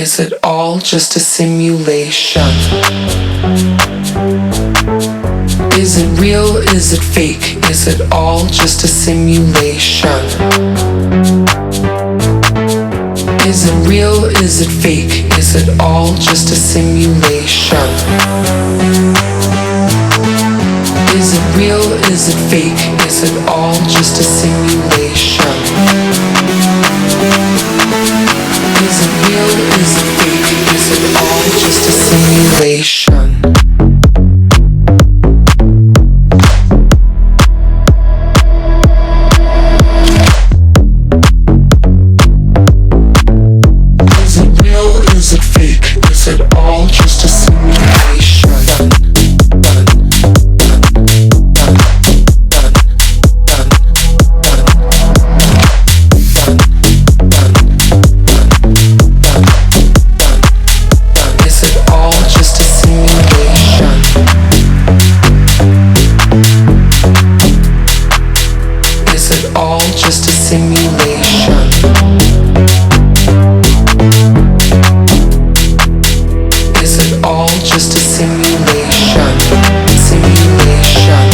Is it all just a simulation? Is it real? Is it fake? Is it all just a simulation? Is it real? Is it fake? Is it all just a simulation? Is it real? Is it fake? Is it all just a simulation? Is it real? Is it fake? Is it all just a simulation? Is it real? Is it fake? Is it all just a simulation? All just a simulation. Is it all just a simulation? Simulation,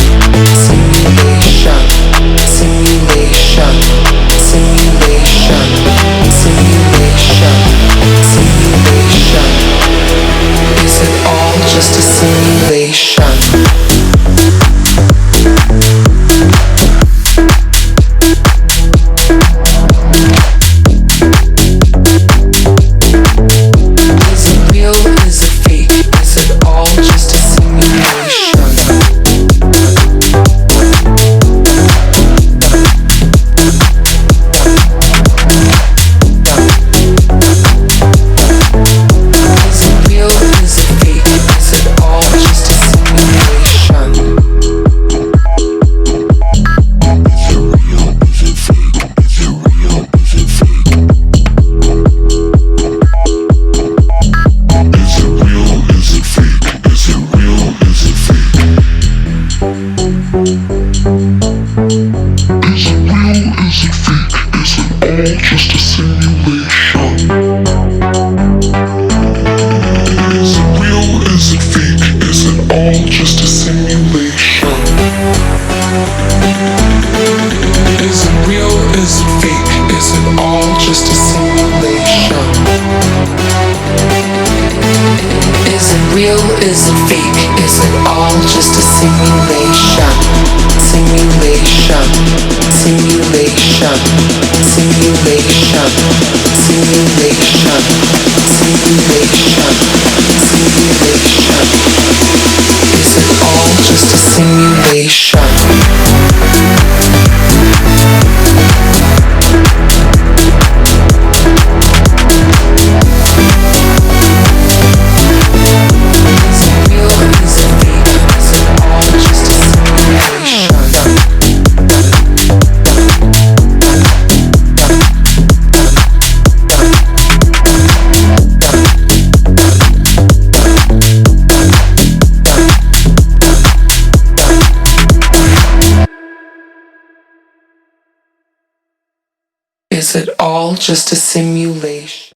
simulation, simulation, simulation, simulation, simulation. Is it all just a simulation? Just a simulation. Is it real? Is it fake? Is it all just a simulation? Is it real? Is it fake? Is it all just a simulation? Is it real? Is it fake? Is it all just a simulation? Simulation, simulation, simulation, simulation, simulation, simulation. Is it all just a simulation? Is it all just a simulation?